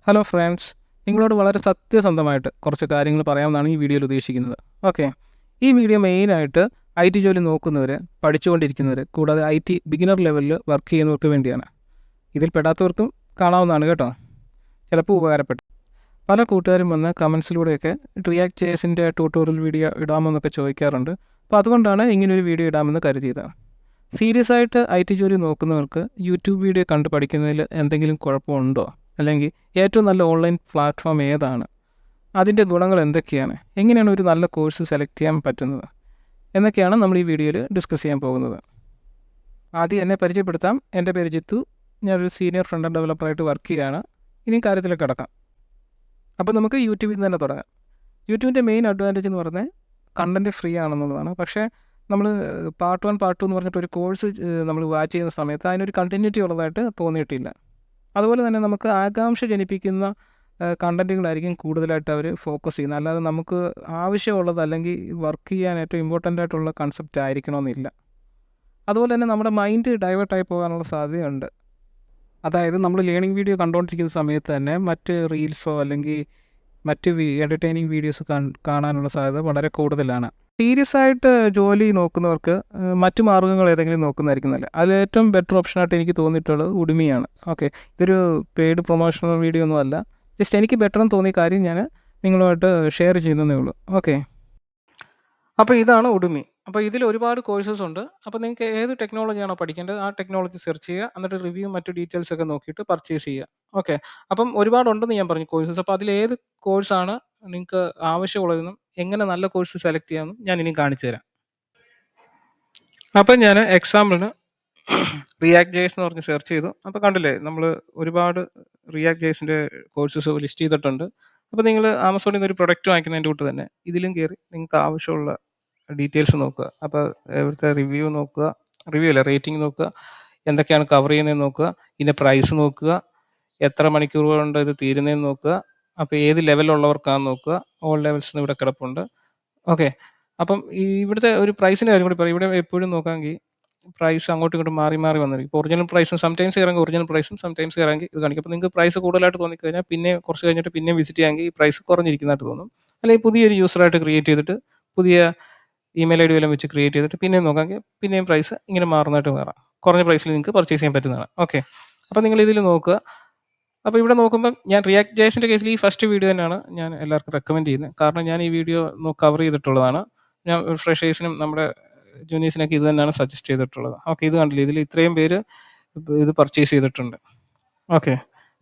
Hello friends, നിങ്ങളോട് വളരെ സത്യസന്ധമായിട്ട് കുറച്ച് കാര്യങ്ങൾ പറയാമെന്നാണ് ഈ വീഡിയോയിൽ ഉദ്ദേശിക്കുന്നത്. ഓക്കെ, ഈ വീഡിയോ മെയിനായിട്ട് IT ജോലി നോക്കുന്നവർ, പഠിച്ചുകൊണ്ടിരിക്കുന്നവർ, കൂടാതെ IT ബിഗിനർ ലെവലിൽ വർക്ക് ചെയ്യുന്നവർക്ക് വേണ്ടിയാണ്. ഇതിൽ പെടാത്തവർക്കും കാണാവുന്നതാണ് കേട്ടോ, ചിലപ്പോൾ ഉപകാരപ്പെട്ടു. പല കൂട്ടുകാരും വന്ന് കമൻസിലൂടെയൊക്കെ റിയാക്ട് JSൻ്റെ ട്യൂട്ടോറിയൽ വീഡിയോ ഇടാമെന്നൊക്കെ ചോദിക്കാറുണ്ട്. അപ്പോൾ അതുകൊണ്ടാണ് ഇങ്ങനൊരു വീഡിയോ ഇടാമെന്ന് കരുതിയത്. സീരിയസ് ആയിട്ട് IT ജോലി നോക്കുന്നവർക്ക് യൂട്യൂബ് വീഡിയോ കണ്ട് പഠിക്കുന്നതിൽ എന്തെങ്കിലും കുഴപ്പമുണ്ടോ, അല്ലെങ്കിൽ ഏറ്റവും നല്ല ഓൺലൈൻ പ്ലാറ്റ്ഫോം ഏതാണ്, അതിൻ്റെ ഗുണങ്ങൾ എന്തൊക്കെയാണ്, എങ്ങനെയാണ് ഒരു നല്ല കോഴ്സ് സെലക്ട് ചെയ്യാൻ പറ്റുന്നത് എന്നൊക്കെയാണ് നമ്മൾ ഈ വീഡിയോയിൽ ഡിസ്കസ് ചെയ്യാൻ പോകുന്നത്. ആദ്യം എന്നെ പരിചയപ്പെടുത്താം. എൻ്റെ പേര് ജിത്തു. ഞാനൊരു സീനിയർ ഫ്രണ്ട് എൻഡ് ഡെവലപ്പറായിട്ട് വർക്ക് ചെയ്യുകയാണ്. ഇനി കാര്യത്തിലേക്ക് കിടക്കാം. അപ്പോൾ നമുക്ക് യൂട്യൂബിൽ നിന്ന് തന്നെ തുടങ്ങാം. യൂട്യൂബിൻ്റെ മെയിൻ അഡ്വാൻറ്റേജ് എന്ന് പറഞ്ഞാൽ കണ്ടൻറ്റ് ഫ്രീ ആണെന്നുള്ളതാണ്. പക്ഷേ നമ്മൾ പാർട്ട് 1 പാർട്ട് 2 എന്ന് പറഞ്ഞിട്ട് ഒരു കോഴ്സ് നമ്മൾ വാച്ച് ചെയ്യുന്ന സമയത്ത് അതിനൊരു കണ്ടിന്യൂറ്റി ഉള്ളതായിട്ട് തോന്നിയിട്ടില്ല. അതുപോലെ തന്നെ നമുക്ക് ആകാംക്ഷ ജനിപ്പിക്കുന്ന കണ്ടൻറ്റുകളായിരിക്കും കൂടുതലായിട്ട് അവർ ഫോക്കസ് ചെയ്യുന്നത്. അല്ലാതെ നമുക്ക് ആവശ്യമുള്ളത് അല്ലെങ്കിൽ വർക്ക് ചെയ്യാൻ ഏറ്റവും ഇമ്പോർട്ടൻ്റ് ആയിട്ടുള്ള കൺസെപ്റ്റ് ആയിരിക്കണമെന്നില്ല. അതുപോലെ തന്നെ നമ്മുടെ മൈൻഡ് ഡൈവേർട്ടായി പോകാനുള്ള സാധ്യതയുണ്ട്. അതായത് നമ്മൾ ലേണിംഗ് വീഡിയോ കണ്ടുകൊണ്ടിരിക്കുന്ന സമയത്ത് തന്നെ മറ്റ് റീൽസോ അല്ലെങ്കിൽ മറ്റ് എൻ്റർടൈനിങ് വീഡിയോസ് കാണാനുള്ള സാധ്യത വളരെ കൂടുതലാണ്. സീരിയസ് ആയിട്ട് ജോലി നോക്കുന്നവർക്ക് മറ്റു മാർഗ്ഗങ്ങൾ ഏതെങ്കിലും നോക്കുന്നതായിരിക്കും നല്ലത്. അതിൽ ഏറ്റവും ബെറ്റർ ഓപ്ഷനായിട്ട് എനിക്ക് തോന്നിയിട്ടുള്ളത് ഉടുമിയാണ്. ഓക്കെ, ഇതൊരു പെയ്ഡ് പ്രൊമോഷണൽ വീഡിയോ ഒന്നും അല്ല. ജസ്റ്റ് എനിക്ക് ബെറ്റർ എന്ന് തോന്നിയ കാര്യം ഞാൻ നിങ്ങളുമായിട്ട് ഷെയർ ചെയ്യുന്നതേ ഉള്ളൂ. ഓക്കെ, അപ്പോൾ ഇതാണ് ഉടുമി. അപ്പോൾ ഇതിൽ ഒരുപാട് കോഴ്സസ് ഉണ്ട്. അപ്പോൾ നിങ്ങൾക്ക് ഏത് ടെക്നോളജിയാണോ പഠിക്കേണ്ടത് ആ ടെക്നോളജി സെർച്ച് ചെയ്യുക. എന്നിട്ട് റിവ്യൂ മറ്റു ഡീറ്റെയിൽസ് ഒക്കെ നോക്കിയിട്ട് പർച്ചേസ് ചെയ്യുക. ഓക്കെ, അപ്പം ഒരുപാടുണ്ടെന്ന് ഞാൻ പറഞ്ഞു കോഴ്സസ്. അപ്പോൾ അതിലേത് കോഴ്സാണ് നിങ്ങൾക്ക് ആവശ്യമുള്ളതെന്നും എങ്ങനെ നല്ല കോഴ്സ് സെലക്ട് ചെയ്യാമെന്നും ഞാൻ ഇനി കാണിച്ചു തരാം. അപ്പം ഞാൻ എക്സാമ്പിളിന് റിയാക്ട് ജേസ് എന്ന് പറഞ്ഞ് സെർച്ച് ചെയ്തു. അപ്പോൾ കണ്ടില്ലേ, നമ്മൾ ഒരുപാട് റിയാക്ട് ജേസിൻ്റെ കോഴ്സസ് ലിസ്റ്റ് ചെയ്തിട്ടുണ്ട്. അപ്പോൾ നിങ്ങൾ ആമസോണിൽ നിന്ന് ഒരു പ്രൊഡക്റ്റ് വാങ്ങിക്കുന്നതിൻ്റെ കൂട്ട് തന്നെ ഇതിലും കയറി നിങ്ങൾക്ക് ആവശ്യമുള്ള ഡീറ്റെയിൽസ് നോക്കുക. അപ്പോൾ ഇവിടുത്തെ റിവ്യൂ നോക്കുക, റിവ്യൂ അല്ല റേറ്റിംഗ് നോക്കുക, എന്തൊക്കെയാണ് കവർ ചെയ്യുന്നതെന്ന് നോക്കുക, ഇതിൻ്റെ പ്രൈസ് നോക്കുക, എത്ര മണിക്കൂർ കൊണ്ട് ഇത് തീരുന്നതെന്ന് നോക്കുക, അപ്പോൾ ഏത് ലെവലുള്ളവർക്കാണെന്ന് നോക്കുക. ഓൾ ലെവൽസ് ഇവിടെ കിടപ്പുണ്ട്. ഓക്കെ, അപ്പം ഇവിടുത്തെ ഒരു പ്രൈസിൻ്റെ കാര്യം കൂടി പറയും. ഇവിടെ എപ്പോഴും നോക്കാമെങ്കിൽ പ്രൈസ് അങ്ങോട്ടും ഇങ്ങോട്ടും മാറി മാറി വന്നിരിക്കും. ഇപ്പോൾ ഒറിജിനൽ പ്രൈസും സംടൈംസ് കയറാമെങ്കിൽ ഒറിജിനൽ പ്രൈസും സംടൈംസ് കയറാമെങ്കിൽ ഇത് കാണിക്കും. അപ്പോൾ നിങ്ങൾക്ക് പ്രൈസ് കൂടുതലായിട്ട് തോന്നിക്കഴിഞ്ഞാൽ പിന്നെ കുറച്ച് കഴിഞ്ഞിട്ട് പിന്നെ വിസിറ്റ് ചെയ്യാമെങ്കിൽ ഈ പ്രൈസ് കുറഞ്ഞിരിക്കുന്നതായിട്ട് തോന്നും. അല്ലെങ്കിൽ പുതിയൊരു യൂസറായിട്ട് ക്രിയേറ്റ് ചെയ്തിട്ട് പുതിയ ഇമെയിൽ ID വല്ലതും വെച്ച് ക്രിയേറ്റ് ചെയ്തിട്ട് പിന്നെയും നോക്കാമെങ്കിൽ പിന്നെയും പ്രൈസ് ഇങ്ങനെ മാറുന്നതായിട്ട് മാറാം. കുറഞ്ഞ പ്രൈസിൽ നിങ്ങൾക്ക് പർച്ചേസ് ചെയ്യാൻ പറ്റുന്നതാണ്. ഓക്കെ, അപ്പോൾ നിങ്ങൾ ഇതിൽ നോക്കുക. അപ്പോൾ ഇവിടെ നോക്കുമ്പോൾ ഞാൻ റിയാക്ട് ജേസിൻ്റെ കേസിൽ ഈ ഫസ്റ്റ് വീഡിയോ തന്നെയാണ് ഞാൻ എല്ലാവർക്കും റെക്കമെൻഡ് ചെയ്യുന്നത്. കാരണം ഞാൻ ഈ വീഡിയോ കവർ ചെയ്തിട്ടുള്ളതാണ്. ഞാൻ ഫ്രഷേഴ്സിനും നമ്മുടെ ജൂനിയേഴ്സിനൊക്കെ ഇത് തന്നെയാണ് സജസ്റ്റ് ചെയ്തിട്ടുള്ളത്. ഓക്കെ, ഇത് കണ്ടില്ല, ഇതിൽ ഇത്രയും പേര് ഇത് പർച്ചേസ് ചെയ്തിട്ടുണ്ട്. ഓക്കെ,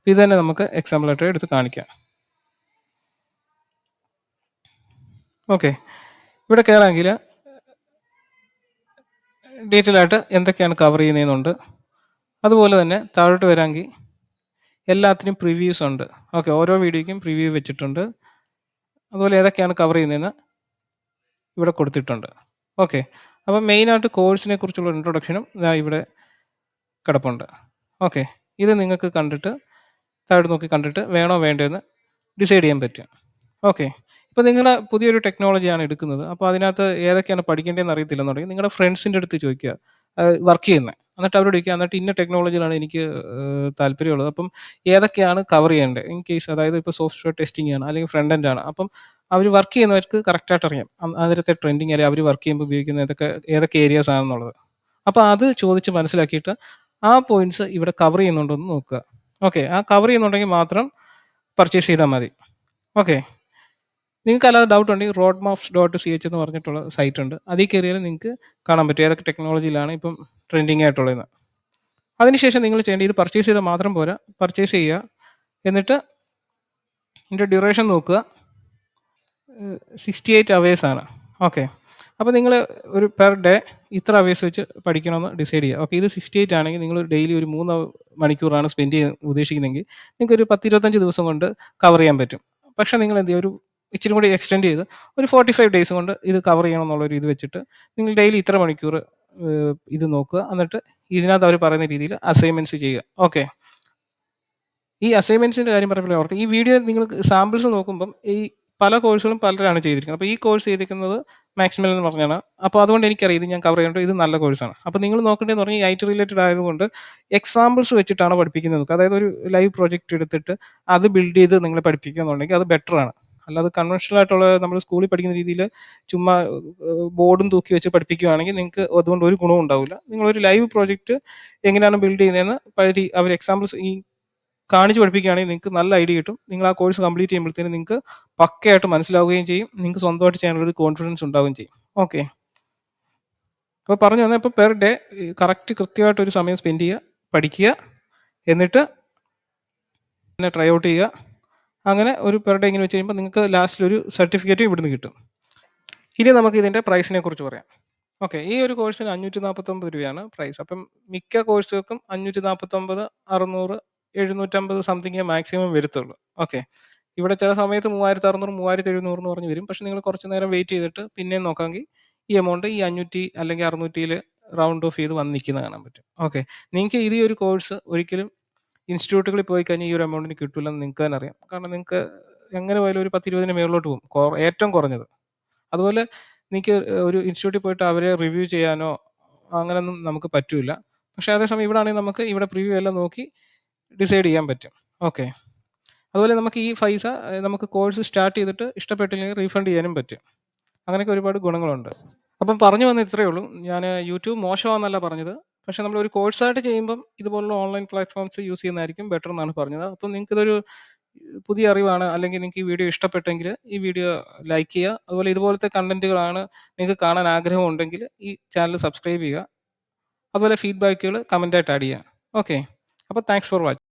ഇത് തന്നെ നമുക്ക് എക്സാമ്പിളായിട്ട് എടുത്ത് കാണിക്കാം. ഓക്കെ, ഇവിടെ കയറാമെങ്കിൽ ഡീറ്റെയിൽ ആയിട്ട് എന്തൊക്കെയാണ് കവർ ചെയ്യുന്നതെന്നുണ്ട്. അതുപോലെ തന്നെ താഴോട്ട് വരാമെങ്കിൽ എല്ലാത്തിനും പ്രിവ്യൂസ് ഉണ്ട്. ഓക്കെ, ഓരോ വീഡിയോയ്ക്കും പ്രിവ്യൂ വെച്ചിട്ടുണ്ട്. അതുപോലെ ഏതൊക്കെയാണ് കവർ ചെയ്യുന്നതെന്ന് ഇവിടെ കൊടുത്തിട്ടുണ്ട്. ഓക്കെ, അപ്പം മെയിനായിട്ട് കോഴ്സിനെ കുറിച്ചുള്ള ഇൻട്രൊഡക്ഷനും ഇവിടെ കിടപ്പുണ്ട്. ഓക്കെ, ഇത് നിങ്ങൾക്ക് കണ്ടിട്ട് താഴോട്ട് നോക്കി കണ്ടിട്ട് വേണോ വേണ്ടതെന്ന് ഡിസൈഡ് ചെയ്യാൻ പറ്റും. ഓക്കെ, ഇപ്പോൾ നിങ്ങൾ പുതിയൊരു ടെക്നോളജിയാണ് എടുക്കുന്നത്. അപ്പോൾ അതിനകത്ത് ഏതൊക്കെയാണ് പഠിക്കേണ്ടതെന്ന് അറിയത്തില്ലെന്നുണ്ടെങ്കിൽ നിങ്ങളുടെ ഫ്രണ്ട്സിൻ്റെ അടുത്ത് ചോദിക്കുക, വർക്ക് ചെയ്യുന്നത്. എന്നിട്ട് അവരോട് ചോദിക്കുക, എന്നിട്ട് ഇന്ന ടെക്നോളജിയിലാണ് എനിക്ക് താല്പര്യമുള്ളത്, അപ്പം ഏതൊക്കെയാണ് കവർ ചെയ്യേണ്ടത് ഇൻ കേസ്. അതായത് ഇപ്പോൾ സോഫ്റ്റ്വെയർ ടെസ്റ്റിംഗ് ആണ് അല്ലെങ്കിൽ ഫ്രണ്ട് എൻഡ് ആണ്. അപ്പം അവർ വർക്ക് ചെയ്യുന്നവർക്ക് കറക്റ്റായിട്ട് അറിയാം അതിലത്തെ ട്രെൻഡിങ് അല്ലെങ്കിൽ അവർ വർക്ക് ചെയ്യുമ്പോൾ ഉപയോഗിക്കുന്ന ഏതൊക്കെ ഏരിയാസ് ആണെന്നുള്ളത്. അപ്പോൾ അത് ചോദിച്ച് മനസ്സിലാക്കിയിട്ട് ആ പോയിന്റ്സ് ഇവിടെ കവർ ചെയ്യുന്നുണ്ടോ എന്ന് നോക്കുക. ഓക്കെ, ആ കവർ ചെയ്യുന്നുണ്ടെങ്കിൽ മാത്രം പർച്ചേസ് ചെയ്താൽ മതി. ഓക്കെ, നിങ്ങൾക്ക് അല്ലാതെ ഡൗട്ട് ഉണ്ടെങ്കിൽ roadmaps.ch എന്ന് പറഞ്ഞിട്ടുള്ള സൈറ്റ് ഉണ്ട്. അതിൽ കയറിയാൽ നിങ്ങൾക്ക് കാണാൻ പറ്റും ഏതൊക്കെ ടെക്നോളജിയിലാണ് ഇപ്പം ട്രെൻഡിങ് ആയിട്ടുള്ളതെന്ന്. അതിനുശേഷം നിങ്ങൾ ചെയ്യേണ്ടത് ഇത് പർച്ചേസ് ചെയ്താൽ മാത്രം പോരാ, പർച്ചേസ് ചെയ്യുക, എന്നിട്ട് ഇതിൻ്റെ ഡ്യൂറേഷൻ നോക്കുക. 68 hours ആണ്. ഓക്കെ, അപ്പോൾ നിങ്ങൾ ഒരു പെർ ഡേ ഇത്ര അവേഴ്സ് വെച്ച് പഠിക്കണമെന്ന് ഡിസൈഡ് ചെയ്യുക. ഓക്കെ, ഇത് 68 ആണെങ്കിൽ നിങ്ങൾ ഡെയിലി ഒരു 3 മണിക്കൂറാണ് സ്പെൻഡ് ചെയ്യാൻ ഉദ്ദേശിക്കുന്നതെങ്കിൽ നിങ്ങൾക്ക് ഒരു 10-25 ദിവസം കൊണ്ട് കവർ ചെയ്യാൻ പറ്റും. പക്ഷേ നിങ്ങൾ എന്ത് ചെയ്യുക, ഒരു ഇച്ചിരി കൂടി എക്സ്റ്റെൻഡ് ചെയ്ത് ഒരു 45 days കൊണ്ട് ഇത് കവർ ചെയ്യണം എന്നുള്ളൊരു ഇത് വെച്ചിട്ട് നിങ്ങൾ ഡെയിലി ഇത്ര മണിക്കൂർ ഇത് നോക്കുക. എന്നിട്ട് ഇതിനകത്ത് അവർ പറയുന്ന രീതിയിൽ അസൈൻമെൻറ്റ്സ് ചെയ്യുക. ഓക്കെ, ഈ അസൈൻമെൻറ്റ്സിൻ്റെ കാര്യം പറയുമ്പോൾ ഓർത്ത് ഈ വീഡിയോ നിങ്ങൾ സാമ്പിൾസ് നോക്കുമ്പം ഈ പല കോഴ്സുകളും പലരാണ് ചെയ്തിരിക്കുന്നത്. അപ്പോൾ ഈ കോഴ്സ് ചെയ്തിരിക്കുന്നത് മാക്സിമൽ എന്ന് പറഞ്ഞാണ്. അപ്പോൾ അതുകൊണ്ട് എനിക്കറിയാം ഇത് ഞാൻ കവർ ചെയ്യേണ്ടത് ഇത് നല്ല കോഴ്സാണ്. അപ്പോൾ നിങ്ങൾ നോക്കേണ്ടതെന്ന് പറഞ്ഞാൽ ഈ IT റിലേറ്റഡ് ആയതുകൊണ്ട് എക്സാമ്പിൾസ് വെച്ചിട്ടാണ് പഠിപ്പിക്കുന്നത് നമുക്ക്. അതായത് ഒരു ലൈവ് പ്രോജക്റ്റ് എടുത്തിട്ട് അത് ബിൽഡ് ചെയ്ത് നിങ്ങളെ പഠിപ്പിക്കുക എന്നുണ്ടെങ്കിൽ അത് ബെറ്ററാണ്. അല്ലാതെ കൺവെൻഷണൽ ആയിട്ടുള്ള നമ്മൾ സ്കൂളിൽ പഠിക്കുന്ന രീതിയിൽ ചുമ്മാ ബോർഡും തൂക്കി വെച്ച് പഠിപ്പിക്കുകയാണെങ്കിൽ നിങ്ങൾക്ക് അതുകൊണ്ട് ഒരു ഗുണവും ഉണ്ടാവില്ല. നിങ്ങളൊരു ലൈവ് പ്രോജക്റ്റ് എങ്ങനെയാണ് ബിൽഡ് ചെയ്യുന്നതെന്ന് അവർ എക്സാമ്പിൾസ് ഈ കാണിച്ച് പഠിപ്പിക്കുകയാണെങ്കിൽ നിങ്ങൾക്ക് നല്ല ഐഡിയ കിട്ടും. നിങ്ങൾ ആ കോഴ്സ് കംപ്ലീറ്റ് ചെയ്യുമ്പോഴത്തേനും നിങ്ങൾക്ക് പക്കയായിട്ട് മനസ്സിലാവുകയും ചെയ്യും. നിങ്ങൾക്ക് സ്വന്തമായിട്ട് ചെയ്യാനുള്ളൊരു കോൺഫിഡൻസ് ഉണ്ടാവുകയും ചെയ്യും. ഓക്കെ, അപ്പോൾ പറഞ്ഞു വന്നാൽ ഇപ്പോൾ പെർ ഡേ കൃത്യമായിട്ട് ഒരു സമയം സ്പെൻഡ് ചെയ്യുക, പഠിക്കുക, എന്നിട്ട് പിന്നെ ട്രൈ ഔട്ട് ചെയ്യുക. അങ്ങനെ ഒരു പെർ ഡേ ഇങ്ങനെ വെച്ച് കഴിയുമ്പോൾ നിങ്ങൾക്ക് ലാസ്റ്റിൽ ഒരു സർട്ടിഫിക്കറ്റ് ഇവിടുന്ന് കിട്ടും. ഇനി നമുക്ക് ഇതിൻ്റെ പ്രൈസിനെ കുറിച്ച് പറയാം. ഓക്കെ, ഈ ഒരു കോഴ്സിന് 549 രൂപയാണ് പ്രൈസ്. അപ്പം മിക്ക കോഴ്സുകൾക്കും 549, 600, 750 സംതിങ്ങേ മാക്സിമം വരത്തുള്ളൂ. ഓക്കെ, ഇവിടെ ചില സമയത്ത് 3600, 3700 എന്ന് പറഞ്ഞ് വരും. പക്ഷെ നിങ്ങൾ കുറച്ച് നേരം വെയിറ്റ് ചെയ്തിട്ട് പിന്നെയും നോക്കാമെങ്കിൽ ഈ എമൗണ്ട് ഈ 500 അല്ലെങ്കിൽ 600 റൗണ്ട് ഓഫ് ചെയ്ത് വന്ന് നിൽക്കുന്നത് കാണാൻ പറ്റും. ഓക്കെ, നിങ്ങൾക്ക് ഈ ഒരു കോഴ്സ് ഒരിക്കലും ഇൻസ്റ്റിറ്റ്യൂട്ടുകളിൽ പോയി കഴിഞ്ഞാൽ ഈ ഒരു എമൗണ്ടിന് കിട്ടില്ലെന്ന് നിങ്ങൾക്ക് തന്നെ അറിയാം. കാരണം നിങ്ങൾക്ക് എങ്ങനെ പോയാലും ഒരു 10-20 മേളിലോട്ട് പോകും, ഏറ്റവും കുറഞ്ഞത്. അതുപോലെ നിങ്ങൾക്ക് ഒരു ഇൻസ്റ്റിറ്റ്യൂട്ടിൽ പോയിട്ട് അവരെ റിവ്യൂ ചെയ്യാനോ അങ്ങനെയൊന്നും നമുക്ക് പറ്റില്ല. പക്ഷേ അതേസമയം ഇവിടെ ആണെങ്കിൽ നമുക്ക് ഇവിടെ പ്രിവ്യൂ എല്ലാം നോക്കി ഡിസൈഡ് ചെയ്യാൻ പറ്റും. ഓക്കെ, അതുപോലെ നമുക്ക് ഈ പൈസ നമുക്ക് കോഴ്സ് സ്റ്റാർട്ട് ചെയ്തിട്ട് ഇഷ്ടപ്പെട്ടില്ലെങ്കിൽ റീഫണ്ട് ചെയ്യാനും പറ്റും. അങ്ങനെയൊക്കെ ഒരുപാട് ഗുണങ്ങളുണ്ട്. അപ്പം പറഞ്ഞു വന്ന ഇത്രയേ ഉള്ളൂ. ഞാൻ യൂട്യൂബ് മോശമാണെന്നല്ല പറഞ്ഞത്. പക്ഷേ നമ്മളൊരു കോഴ്സായിട്ട് ചെയ്യുമ്പം ഇതുപോലുള്ള ഓൺലൈൻ പ്ലാറ്റ്ഫോംസ് യൂസ് ചെയ്യുന്നതായിരിക്കും ബെറ്റർ എന്നാണ് പറഞ്ഞത്. അപ്പം നിങ്ങൾക്കിതൊരു പുതിയ അറിവാണ്, അല്ലെങ്കിൽ നിങ്ങൾക്ക് ഈ വീഡിയോ ഇഷ്ടപ്പെട്ടെങ്കിൽ ഈ വീഡിയോ ലൈക്ക് ചെയ്യുക. അതുപോലെ ഇതുപോലത്തെ കണ്ടന്റുകളാണ് നിങ്ങൾക്ക് കാണാൻ ആഗ്രഹമുണ്ടെങ്കിൽ ഈ ചാനൽ സബ്സ്ക്രൈബ് ചെയ്യുക. അതുപോലെ ഫീഡ്ബാക്കുകൾ കമൻ്റായിട്ട് ആഡ് ചെയ്യുക. ഓക്കെ, അപ്പോൾ താങ്ക്സ് ഫോർ വാച്ചിങ്.